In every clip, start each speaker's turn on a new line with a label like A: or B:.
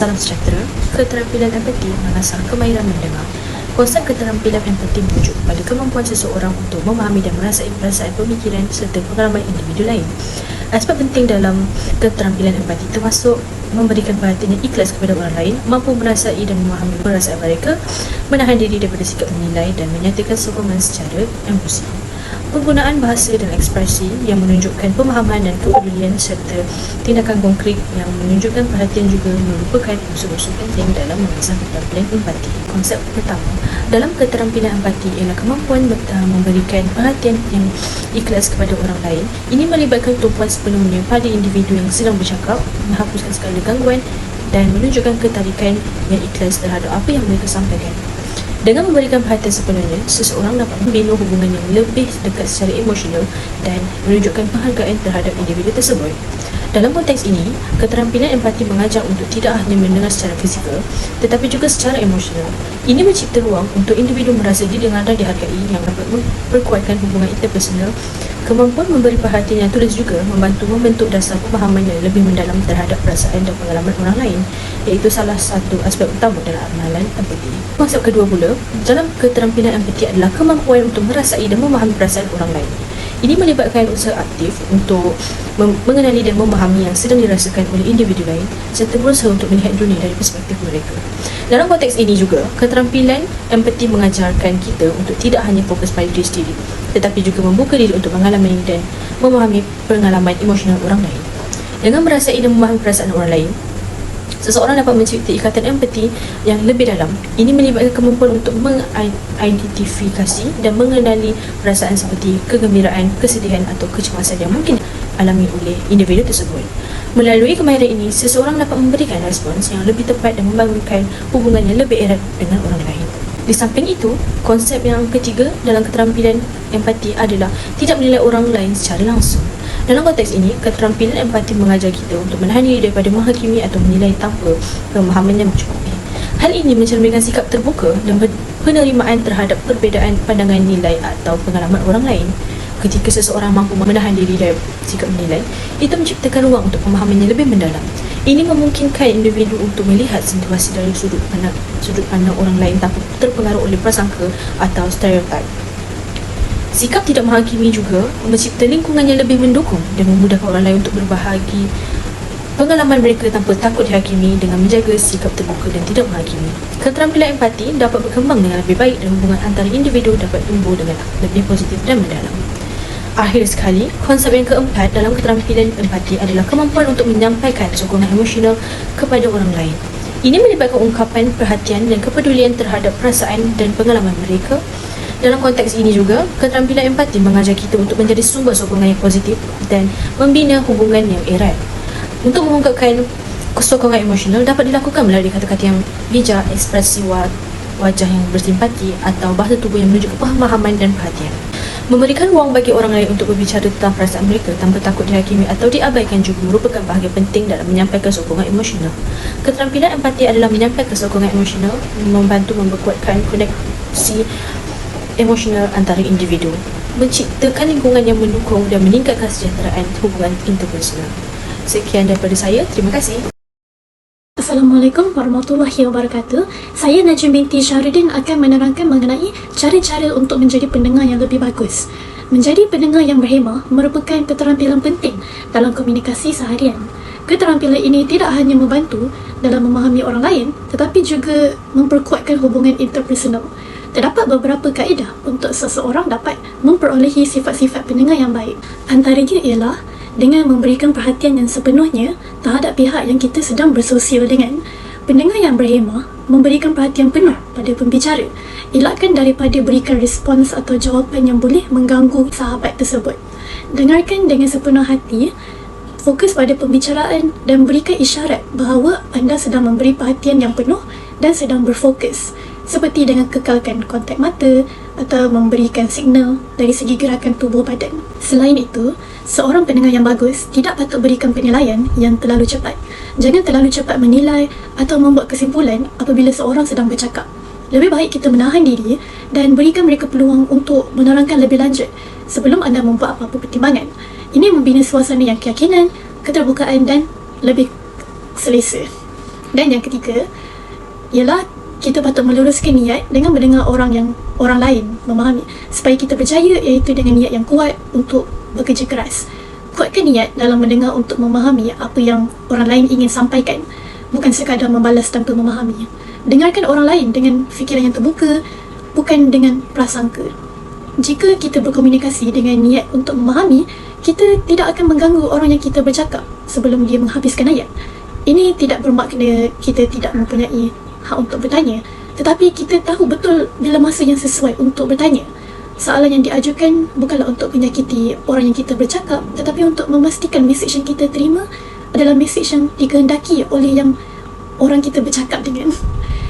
A: Salam sejahtera, keterampilan empati mengasah kemahiran mendengar. Konsep keterampilan empati merujuk pada kemampuan seseorang untuk memahami dan merasai perasaan, pemikiran serta pengalaman individu lain. Aspek penting dalam keterampilan empati termasuk memberikan perhatian yang ikhlas kepada orang lain, mampu merasai dan memahami perasaan mereka, menahan diri daripada sikap menilai dan menyatakan sokongan secara emosi. Penggunaan bahasa dan ekspresi yang menunjukkan pemahaman dan kepedulian serta tindakan konkret yang menunjukkan perhatian juga merupakan unsur-unsur penting dalam mengasah keterampilan empati. Konsep pertama dalam keterampilan empati ialah kemampuan memberikan perhatian yang ikhlas kepada orang lain. Ini melibatkan tumpuan sepenuhnya pada individu yang sedang bercakap, menghapuskan segala gangguan dan menunjukkan ketarikan yang ikhlas terhadap apa yang mereka sampaikan. Dengan memberikan perhatian sepenuhnya, seseorang dapat membina hubungan yang lebih dekat secara emosional dan menunjukkan penghargaan terhadap individu tersebut. Dalam konteks ini, keterampilan empati mengajar untuk tidak hanya mendengar secara fizikal, tetapi juga secara emosional. Ini mencipta ruang untuk individu merasa didengar dan dihargai yang dapat memperkuatkan hubungan interpersonal. Kemampuan memberi perhatian yang tulus juga membantu membentuk dasar pemahaman yang lebih mendalam terhadap perasaan dan pengalaman orang lain, iaitu salah satu aspek utama dalam amalan empati. Konsep kedua pula, dalam keterampilan empati adalah kemampuan untuk merasai dan memahami perasaan orang lain. Ini melibatkan usaha aktif untuk mengenali dan memahami yang sedang dirasakan oleh individu lain serta berusaha untuk melihat dunia dari perspektif mereka. Dalam konteks ini juga, keterampilan empati mengajarkan kita untuk tidak hanya fokus pada diri sendiri, tetapi juga membuka diri untuk mengalami dan memahami pengalaman emosional orang lain. Dengan merasai dan memahami perasaan orang lain, seseorang dapat mencipta ikatan empati yang lebih dalam. Ini melibatkan kemampuan untuk mengidentifikasi dan mengenali perasaan seperti kegembiraan, kesedihan atau kecemasan yang mungkin alami oleh individu tersebut. Melalui kemahiran ini, seseorang dapat memberikan respons yang lebih tepat dan membangunkan hubungan yang lebih erat dengan orang lain. Di samping itu, konsep yang ketiga dalam keterampilan empati adalah tidak menilai orang lain secara langsung. Dalam konteks ini, keterampilan empati mengajar kita untuk menahan diri daripada menghakimi atau menilai tanpa pemahaman yang mencukupi. Hal ini mencerminkan sikap terbuka dan penerimaan terhadap perbezaan pandangan nilai atau pengalaman orang lain. Ketika seseorang mampu menahan diri dari sikap menilai, itu menciptakan ruang untuk pemahaman yang lebih mendalam. Ini memungkinkan individu untuk melihat situasi dari sudut pandang orang lain tanpa terpengaruh oleh prasangka atau stereotip. Sikap tidak menghakimi juga mencipta lingkungan yang lebih mendukung dan memudahkan orang lain untuk berbahagi pengalaman mereka tanpa takut dihakimi dengan menjaga sikap terbuka dan tidak menghakimi. Keterampilan empati dapat berkembang dengan lebih baik dan hubungan antara individu dapat tumbuh dengan lebih positif dan mendalam. Akhir sekali, konsep yang keempat dalam keterampilan empati adalah kemampuan untuk menyampaikan sokongan emosional kepada orang lain. Ini melibatkan ungkapan perhatian dan kepedulian terhadap perasaan dan pengalaman mereka. Dalam konteks ini juga, keterampilan empati mengajar kita untuk menjadi sumber sokongan yang positif dan membina hubungan yang erat. Untuk mengungkapkan sokongan emosional dapat dilakukan melalui kata-kata yang bijak, ekspresi wajah yang bersimpati atau bahasa tubuh yang menunjukkan pemahaman dan perhatian. Memberikan ruang bagi orang lain untuk berbicara tentang perasaan mereka tanpa takut dihakimi atau diabaikan juga merupakan bahagian penting dalam menyampaikan sokongan emosional. Keterampilan empati adalah menyampaikan sokongan emosional, membantu memperkuatkan koneksi emosional antara individu, menciptakan lingkungan yang mendukung dan meningkatkan kesejahteraan hubungan interpersonal. Sekian daripada saya, terima kasih.
B: Assalamualaikum warahmatullahi wabarakatuh. Saya Najim binti Syahrudin akan menerangkan mengenai cara-cara untuk menjadi pendengar yang lebih bagus. Menjadi pendengar yang berhemah merupakan keterampilan penting dalam komunikasi seharian. Keterampilan ini tidak hanya membantu dalam memahami orang lain, tetapi juga memperkuatkan hubungan interpersonal. Terdapat beberapa kaedah untuk seseorang dapat memperolehi sifat-sifat pendengar yang baik. Antaranya ialah dengan memberikan perhatian yang sepenuhnya terhadap pihak yang kita sedang bersosial dengan. Pendengar yang berhemah memberikan perhatian penuh pada pembicara, elakkan daripada berikan respons atau jawapan yang boleh mengganggu sahabat tersebut. Dengarkan dengan sepenuh hati, fokus pada pembicaraan dan berikan isyarat bahawa anda sedang memberi perhatian yang penuh dan sedang berfokus, seperti dengan kekalkan kontak mata atau memberikan signal dari segi gerakan tubuh badan. Selain itu, seorang pendengar yang bagus tidak patut berikan penilaian yang terlalu cepat. Jangan terlalu cepat menilai atau membuat kesimpulan apabila seorang sedang bercakap. Lebih baik kita menahan diri dan berikan mereka peluang untuk menerangkan lebih lanjut sebelum anda membuat apa-apa pertimbangan. Ini membina suasana yang keyakinan, keterbukaan dan lebih selesa. Dan yang ketiga ialah kita patut meluruskan niat dengan mendengar orang lain memahami, supaya kita percaya, iaitu dengan niat yang kuat untuk bekerja keras. Kuatkan niat dalam mendengar untuk memahami apa yang orang lain ingin sampaikan, bukan sekadar membalas tanpa memahami. Dengarkan orang lain dengan fikiran yang terbuka, bukan dengan prasangka. Jika kita berkomunikasi dengan niat untuk memahami, kita tidak akan mengganggu orang yang kita bercakap sebelum dia menghabiskan ayat. Ini tidak bermakna kita tidak mempunyai hak untuk bertanya, tetapi kita tahu betul bila masa yang sesuai untuk bertanya. Soalan yang diajukan bukanlah untuk menyakiti orang yang kita bercakap, tetapi untuk memastikan mesej yang kita terima adalah mesej yang dikehendaki oleh yang orang kita bercakap dengan.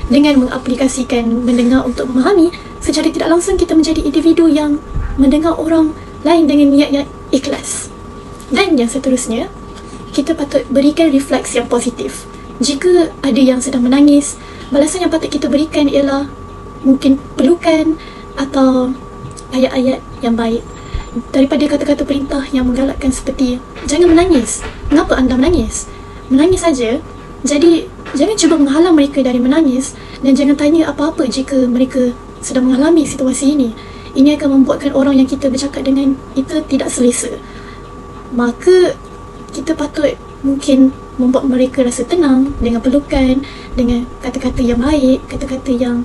B: Dengan mengaplikasikan mendengar untuk memahami, secara tidak langsung kita menjadi individu yang mendengar orang lain dengan niat yang ikhlas. Dan yang seterusnya, kita patut berikan refleks yang positif. Jika ada yang sedang menangis, balasan yang patut kita berikan ialah mungkin pelukan atau ayat-ayat yang baik, daripada kata-kata perintah yang menggalakkan seperti jangan menangis. Mengapa anda menangis? Menangis saja. Jadi jangan cuba menghalang mereka dari menangis, dan jangan tanya apa-apa jika mereka sedang mengalami situasi ini. Ini akan membuatkan orang yang kita bercakap dengan itu tidak selesa. Maka kita patut mungkin membuat mereka rasa tenang dengan pelukan, dengan kata-kata yang baik, kata-kata yang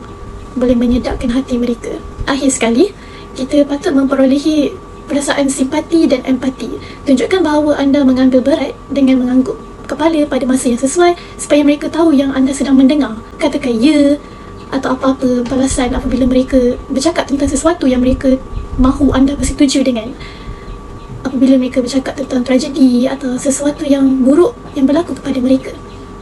B: boleh menyedapkan hati mereka. Akhir sekali, kita patut memperolehi perasaan simpati dan empati. Tunjukkan bahawa anda mengambil berat dengan mengangguk kepala pada masa yang sesuai, supaya mereka tahu yang anda sedang mendengar. Katakan ya atau apa-apa balasan apabila mereka bercakap tentang sesuatu yang mereka mahu anda bersetuju dengan. Apabila mereka bercakap tentang tragedi atau sesuatu yang buruk yang berlaku kepada mereka.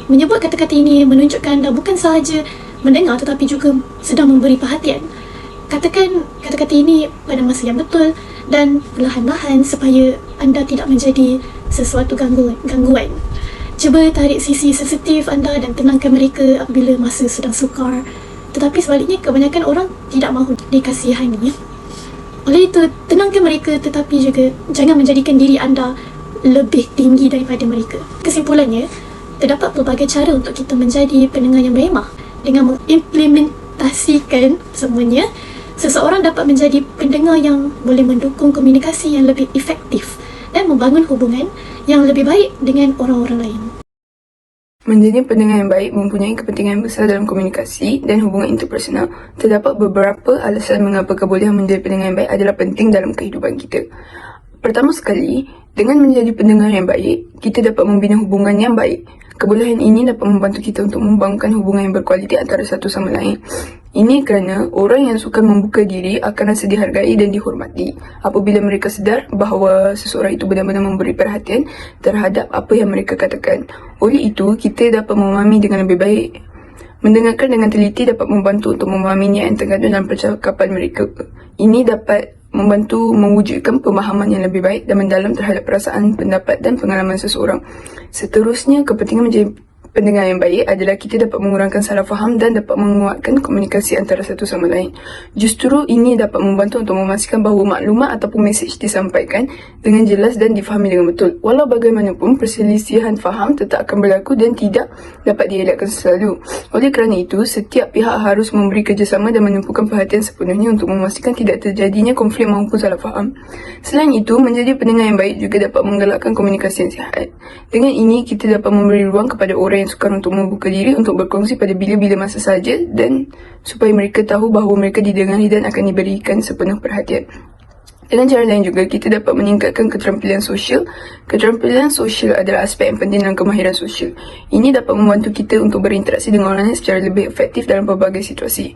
B: Menyebut kata-kata ini menunjukkan anda bukan sahaja mendengar, tetapi juga sedang memberi perhatian. Katakan kata-kata ini pada masa yang betul dan perlahan-lahan supaya anda tidak menjadi sesuatu gangguan. Cuba tarik sisi sensitif anda dan tenangkan mereka apabila masa sedang sukar. Tetapi sebaliknya, kebanyakan orang tidak mahu dikasihani. Oleh itu, tenangkan mereka, tetapi juga jangan menjadikan diri anda lebih tinggi daripada mereka. Kesimpulannya, terdapat pelbagai cara untuk kita menjadi pendengar yang berhemah. Dengan mengimplementasikan semuanya, seseorang dapat menjadi pendengar yang boleh mendukung komunikasi yang lebih efektif dan membangun hubungan yang lebih baik dengan orang-orang lain.
C: Menjadi pendengar yang baik mempunyai kepentingan besar dalam komunikasi dan hubungan interpersonal. Terdapat beberapa alasan mengapa kebolehan menjadi pendengar yang baik adalah penting dalam kehidupan kita. Pertama sekali, dengan menjadi pendengar yang baik, kita dapat membina hubungan yang baik. Kebolehan ini dapat membantu kita untuk membangunkan hubungan yang berkualiti antara satu sama lain. Ini kerana orang yang suka membuka diri akan rasa dihargai dan dihormati apabila mereka sedar bahawa seseorang itu benar-benar memberi perhatian terhadap apa yang mereka katakan. Oleh itu, kita dapat memahami dengan lebih baik. Mendengarkan dengan teliti dapat membantu untuk memahami niat yang terkandung dalam percakapan mereka. Ini dapat membantu mewujudkan pemahaman yang lebih baik dan mendalam terhadap perasaan, pendapat dan pengalaman seseorang. Seterusnya, kepentingan menjadi pendengar yang baik adalah kita dapat mengurangkan salah faham dan dapat menguatkan komunikasi antara satu sama lain. Justru ini dapat membantu untuk memastikan bahawa maklumat ataupun mesej disampaikan dengan jelas dan difahami dengan betul. Walau bagaimanapun, perselisihan faham tetap akan berlaku dan tidak dapat dielakkan selalu. Oleh kerana itu, setiap pihak harus memberi kerjasama dan menumpukan perhatian sepenuhnya untuk memastikan tidak terjadinya konflik maupun salah faham. Selain itu, menjadi pendengar yang baik juga dapat menggalakkan komunikasi yang sihat. Dengan ini, kita dapat memberi ruang kepada orang yang sukar untuk membuka diri untuk berkongsi pada bila-bila masa saja dan supaya mereka tahu bahawa mereka didengari dan akan diberikan sepenuh perhatian. Dengan cara lain juga, kita dapat meningkatkan keterampilan sosial. Keterampilan sosial adalah aspek yang penting dalam kemahiran sosial. Ini dapat membantu kita untuk berinteraksi dengan orang lain secara lebih efektif dalam pelbagai situasi.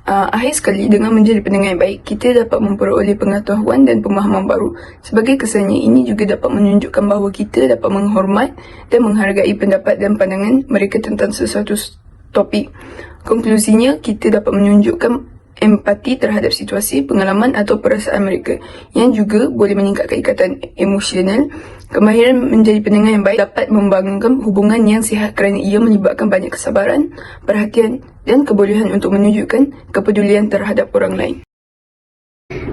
C: Akhir sekali, dengan menjadi pendengar yang baik, kita dapat memperoleh pengetahuan dan pemahaman baru. Sebagai kesannya, ini juga dapat menunjukkan bahawa kita dapat menghormat dan menghargai pendapat dan pandangan mereka tentang sesuatu topik. Konklusinya, kita dapat menunjukkan empati terhadap situasi, pengalaman atau perasaan mereka yang juga boleh meningkatkan ikatan emosional. Kemahiran menjadi pendengar yang baik dapat membangunkan hubungan yang sihat kerana ia melibatkan banyak kesabaran, perhatian dan kebolehan untuk menunjukkan kepedulian terhadap orang lain.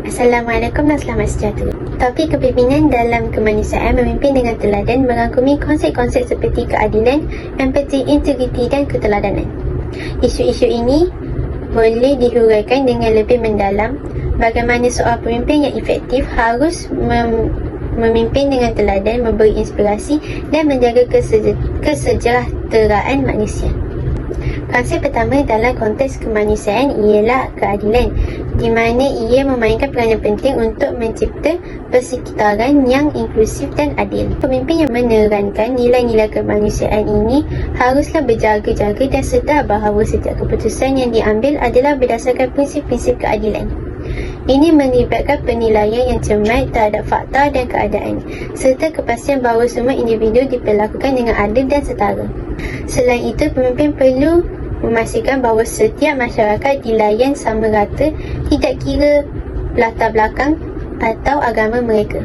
D: Assalamualaikum dan selamat sejahtera. Topik kepimpinan dalam kemanusiaan memimpin dengan teladan merangkumi konsep-konsep seperti keadilan, empati, integriti dan keteladanan. Isu-isu ini boleh dihuraikan dengan lebih mendalam bagaimana seorang pemimpin yang efektif harus memimpin dengan teladan, memberi inspirasi dan menjaga kesejahteraan manusia. Konsep pertama dalam konteks kemanusiaan ialah keadilan, di mana ia memainkan peranan penting untuk mencipta persekitaran yang inklusif dan adil. Pemimpin yang menerankan nilai-nilai kemanusiaan ini haruslah berjaga-jaga dan sedar bahawa setiap keputusan yang diambil adalah berdasarkan prinsip-prinsip keadilan. Ini melibatkan penilaian yang cermat terhadap fakta dan keadaan, serta kepastian bahawa semua individu diperlakukan dengan adil dan setara. Selain itu, pemimpin perlu memastikan bahawa setiap masyarakat dilayan sama rata, tidak kira latar belakang atau agama mereka.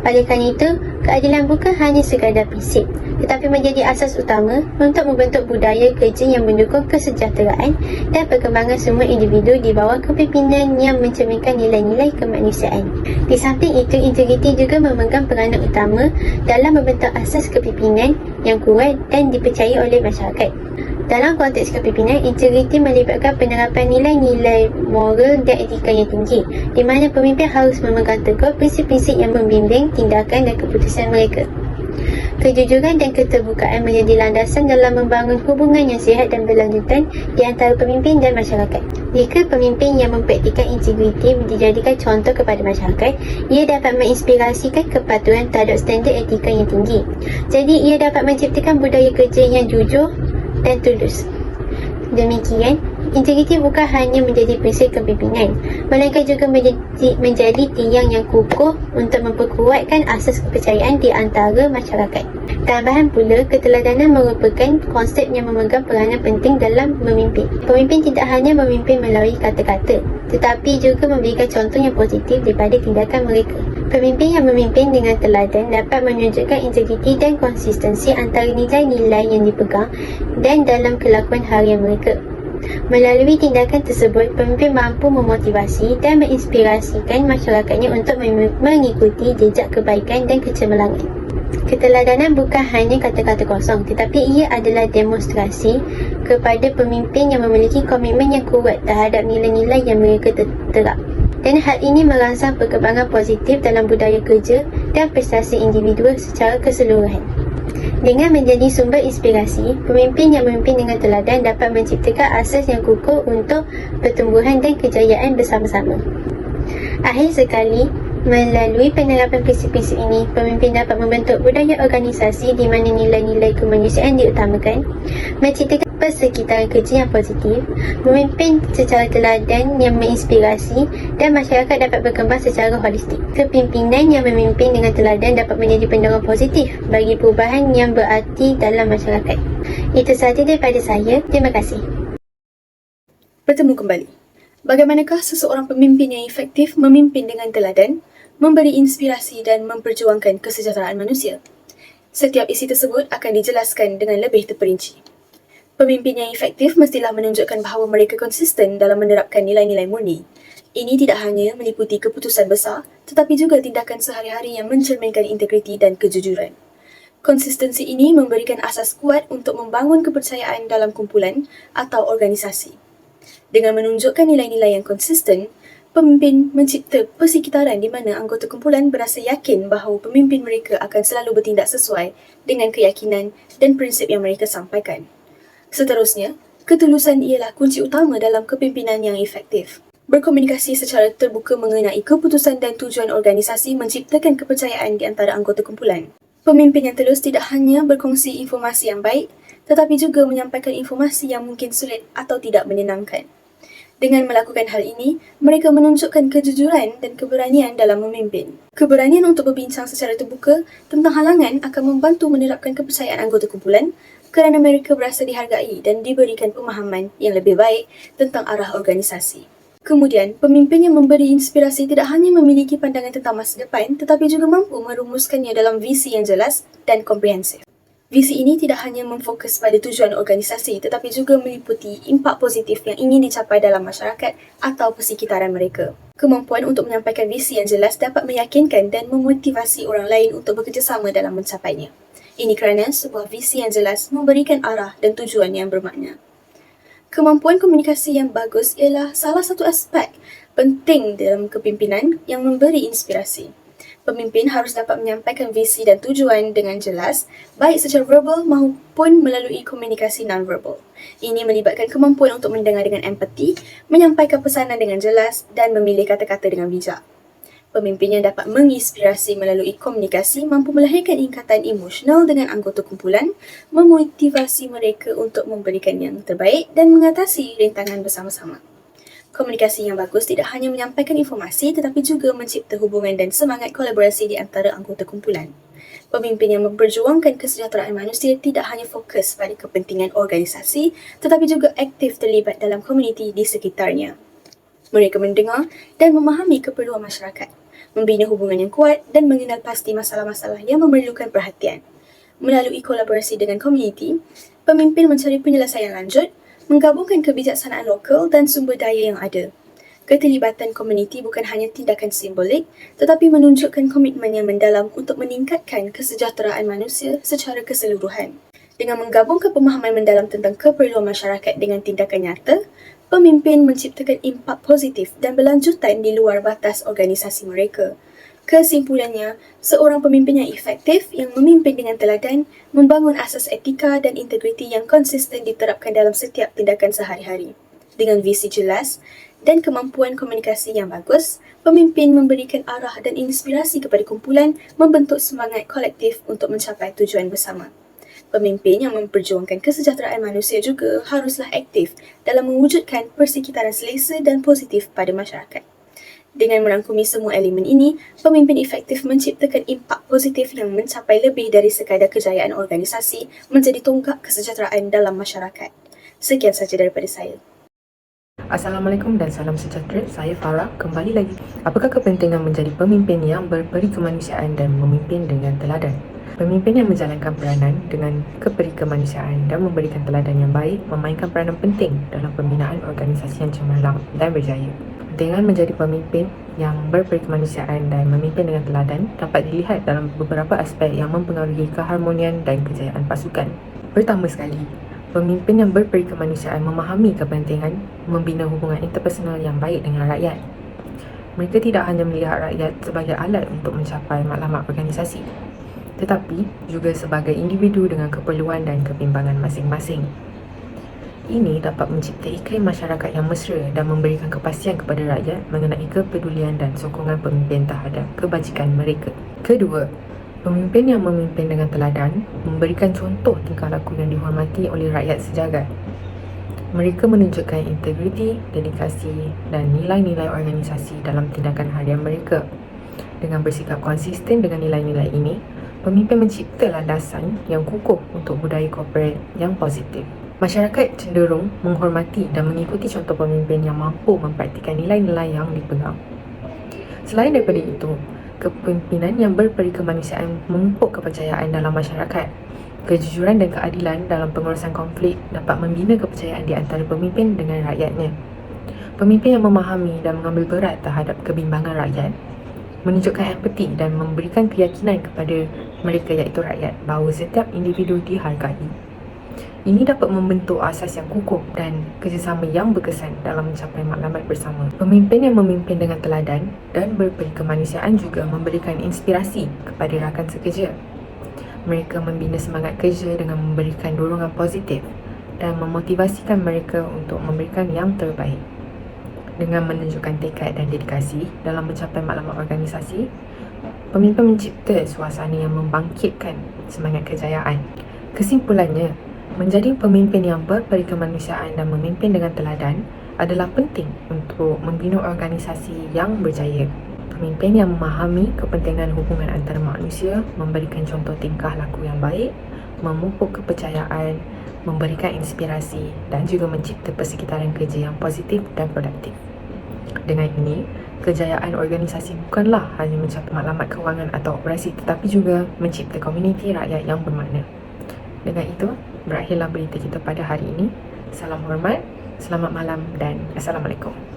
D: Oleh kerana itu, keadilan bukan hanya sekadar prinsip, tetapi menjadi asas utama untuk membentuk budaya kerja yang mendukung kesejahteraan dan perkembangan semua individu di bawah kepimpinan yang mencerminkan nilai-nilai kemanusiaan. Di samping itu, integriti juga memegang peranan utama dalam membentuk asas kepimpinan yang kuat dan dipercayai oleh masyarakat. Dalam konteks kepimpinan, integriti melibatkan penerapan nilai-nilai moral dan etika yang tinggi, di mana pemimpin harus memegang teguh prinsip-prinsip yang membimbing tindakan dan keputusan mereka. Kejujuran dan keterbukaan menjadi landasan dalam membangun hubungan yang sihat dan berlanjutan di antara pemimpin dan masyarakat. Jika pemimpin yang mempraktikkan integriti dijadikan contoh kepada masyarakat, ia dapat menginspirasikan kepatuhan terhadap standard etika yang tinggi. Jadi, ia dapat menciptakan budaya kerja yang jujur dan tulus. Demikian, integriti bukan hanya menjadi prinsip kepimpinan, melainkan juga menjadi tiang yang kukuh untuk memperkuatkan asas kepercayaan di antara masyarakat. Tambahan pula, keteladanan merupakan konsep yang memegang peranan penting dalam memimpin. Pemimpin tidak hanya memimpin melalui kata-kata, tetapi juga memberikan contoh yang positif daripada tindakan mereka. Pemimpin yang memimpin dengan teladan dapat menunjukkan integriti dan konsistensi antara nilai-nilai yang dipegang dan dalam kelakuan harian mereka. Melalui tindakan tersebut, pemimpin mampu memotivasi dan menginspirasikan masyarakatnya untuk mengikuti jejak kebaikan dan kecemerlangan. Keteladanan bukan hanya kata-kata kosong, tetapi ia adalah demonstrasi kepada pemimpin yang memiliki komitmen yang kuat terhadap nilai-nilai yang mereka terap. Dan hal ini merangsang perkembangan positif dalam budaya kerja dan prestasi individu secara keseluruhan. Dengan menjadi sumber inspirasi, pemimpin yang memimpin dengan teladan dapat menciptakan asas yang kukuh untuk pertumbuhan dan kejayaan bersama-sama. Akhir sekali, melalui penerapan prinsip-prinsip ini, pemimpin dapat membentuk budaya organisasi di mana nilai-nilai kemanusiaan diutamakan, menciptakan persekitaran kerja yang positif, memimpin secara teladan yang menginspirasi, dan masyarakat dapat berkembang secara holistik. Kepimpinan yang memimpin dengan teladan dapat menjadi pendorong positif bagi perubahan yang berarti dalam masyarakat. Itu sahaja daripada saya. Terima kasih.
A: Bertemu kembali. Bagaimanakah seseorang pemimpin yang efektif memimpin dengan teladan, memberi inspirasi dan memperjuangkan kesejahteraan manusia? Setiap isi tersebut akan dijelaskan dengan lebih terperinci. Pemimpin yang efektif mestilah menunjukkan bahawa mereka konsisten dalam menerapkan nilai-nilai murni. Ini tidak hanya meliputi keputusan besar, tetapi juga tindakan sehari-hari yang mencerminkan integriti dan kejujuran. Konsistensi ini memberikan asas kuat untuk membangun kepercayaan dalam kumpulan atau organisasi. Dengan menunjukkan nilai-nilai yang konsisten, pemimpin mencipta persekitaran di mana anggota kumpulan berasa yakin bahawa pemimpin mereka akan selalu bertindak sesuai dengan keyakinan dan prinsip yang mereka sampaikan. Seterusnya, ketulusan ialah kunci utama dalam kepimpinan yang efektif. Berkomunikasi secara terbuka mengenai keputusan dan tujuan organisasi menciptakan kepercayaan di antara anggota kumpulan. Pemimpin yang tulus tidak hanya berkongsi informasi yang baik, tetapi juga menyampaikan informasi yang mungkin sulit atau tidak menyenangkan. Dengan melakukan hal ini, mereka menunjukkan kejujuran dan keberanian dalam memimpin. Keberanian untuk berbincang secara terbuka tentang halangan akan membantu menerapkan kepercayaan anggota kumpulan kerana mereka berasa dihargai dan diberikan pemahaman yang lebih baik tentang arah organisasi. Kemudian, pemimpin yang memberi inspirasi tidak hanya memiliki pandangan tentang masa depan tetapi juga mampu merumuskannya dalam visi yang jelas dan komprehensif.
E: Visi ini tidak hanya memfokus pada tujuan organisasi tetapi juga meliputi impak positif yang ingin dicapai dalam masyarakat atau persekitaran mereka. Kemampuan untuk menyampaikan visi yang jelas dapat meyakinkan dan memotivasi orang lain untuk bekerjasama dalam mencapainya. Ini kerana sebuah visi yang jelas memberikan arah dan tujuan yang bermakna. Kemampuan komunikasi yang bagus ialah salah satu aspek penting dalam kepimpinan yang memberi inspirasi. Pemimpin harus dapat menyampaikan visi dan tujuan dengan jelas, baik secara verbal maupun melalui komunikasi non-verbal. Ini melibatkan kemampuan untuk mendengar dengan empati, menyampaikan pesanan dengan jelas dan memilih kata-kata dengan bijak. Pemimpin yang dapat menginspirasi melalui komunikasi mampu melahirkan ikatan emosional dengan anggota kumpulan, memotivasi mereka untuk memberikan yang terbaik dan mengatasi rintangan bersama-sama. Komunikasi yang bagus tidak hanya menyampaikan informasi tetapi juga mencipta hubungan dan semangat kolaborasi di antara anggota kumpulan. Pemimpin yang memperjuangkan kesejahteraan manusia tidak hanya fokus pada kepentingan organisasi tetapi juga aktif terlibat dalam komuniti di sekitarnya. Mereka mendengar dan memahami keperluan masyarakat, membina hubungan yang kuat dan mengenal pasti masalah-masalah yang memerlukan perhatian. Melalui kolaborasi dengan komuniti, pemimpin mencari penyelesaian lanjut, menggabungkan kebijaksanaan lokal dan sumber daya yang ada. Keterlibatan komuniti bukan hanya tindakan simbolik, tetapi menunjukkan komitmen yang mendalam untuk meningkatkan kesejahteraan manusia secara keseluruhan. Dengan menggabungkan pemahaman mendalam tentang keperluan masyarakat dengan tindakan nyata, pemimpin menciptakan impak positif dan berlanjutan di luar batas organisasi mereka. Kesimpulannya, seorang pemimpin yang efektif yang memimpin dengan teladan membangun asas etika dan integriti yang konsisten diterapkan dalam setiap tindakan sehari-hari. Dengan visi jelas dan kemampuan komunikasi yang bagus, pemimpin memberikan arah dan inspirasi kepada kumpulan, membentuk semangat kolektif untuk mencapai tujuan bersama. Pemimpin yang memperjuangkan kesejahteraan manusia juga haruslah aktif dalam mewujudkan persekitaran selesa dan positif pada masyarakat. Dengan merangkumi semua elemen ini, pemimpin efektif menciptakan impak positif yang mencapai lebih dari sekadar kejayaan organisasi menjadi tonggak kesejahteraan dalam masyarakat. Sekian sahaja daripada saya.
F: Assalamualaikum dan salam sejahtera. Saya Farah. Kembali lagi. Apakah kepentingan menjadi pemimpin yang berperi kemanusiaan dan memimpin dengan teladan? Pemimpin yang menjalankan peranan dengan keperi kemanusiaan dan memberikan teladan yang baik memainkan peranan penting dalam pembinaan organisasi yang cemerlang dan berjaya. Dengan menjadi pemimpin yang berperi kemanusiaan dan memimpin dengan teladan dapat dilihat dalam beberapa aspek yang mempengaruhi keharmonian dan kejayaan pasukan. Pertama sekali, pemimpin yang berperi kemanusiaan memahami kepentingan membina hubungan interpersonal yang baik dengan rakyat. Mereka tidak hanya melihat rakyat sebagai alat untuk mencapai matlamat organisasi, tetapi juga sebagai individu dengan keperluan dan kebimbangan masing-masing. Ini dapat mencipta iklim masyarakat yang mesra dan memberikan kepastian kepada rakyat mengenai kepedulian dan sokongan pemimpin terhadap kebajikan mereka. Kedua, pemimpin yang memimpin dengan teladan memberikan contoh tingkah laku yang dihormati oleh rakyat sejagat. Mereka menunjukkan integriti, dedikasi dan nilai-nilai organisasi dalam tindakan harian mereka. Dengan bersikap konsisten dengan nilai-nilai ini, pemimpin mencipta landasan yang kukuh untuk budaya korporat yang positif. Masyarakat cenderung menghormati dan mengikuti contoh pemimpin yang mampu mempraktikkan nilai-nilai yang dipegang. Selain daripada itu, kepimpinan yang berperi kemanusiaan memupuk kepercayaan dalam masyarakat. Kejujuran dan keadilan dalam pengurusan konflik dapat membina kepercayaan di antara pemimpin dengan rakyatnya. Pemimpin yang memahami dan mengambil berat terhadap kebimbangan rakyat menunjukkan empati dan memberikan keyakinan kepada mereka iaitu rakyat bahawa setiap individu dihargai. Ini dapat membentuk asas yang kukuh dan kerjasama yang berkesan dalam mencapai matlamat bersama. Pemimpin yang memimpin dengan teladan dan berperi kemanusiaan juga memberikan inspirasi kepada rakan sekerja. Mereka membina semangat kerja dengan memberikan dorongan positif dan memotivasikan mereka untuk memberikan yang terbaik. Dengan menunjukkan tekad dan dedikasi dalam mencapai matlamat organisasi, pemimpin mencipta suasana yang membangkitkan semangat kejayaan. Kesimpulannya, menjadi pemimpin yang berperi kemanusiaan dan memimpin dengan teladan adalah penting untuk membina organisasi yang berjaya. Pemimpin yang memahami kepentingan hubungan antara manusia, memberikan contoh tingkah laku yang baik, memupuk kepercayaan, memberikan inspirasi dan juga mencipta persekitaran kerja yang positif dan produktif. Dengan ini, kejayaan organisasi bukanlah hanya mencapai matlamat kewangan atau operasi tetapi juga mencipta komuniti rakyat yang bermakna. Dengan itu, berakhirlah berita kita pada hari ini. Salam hormat, selamat malam dan Assalamualaikum.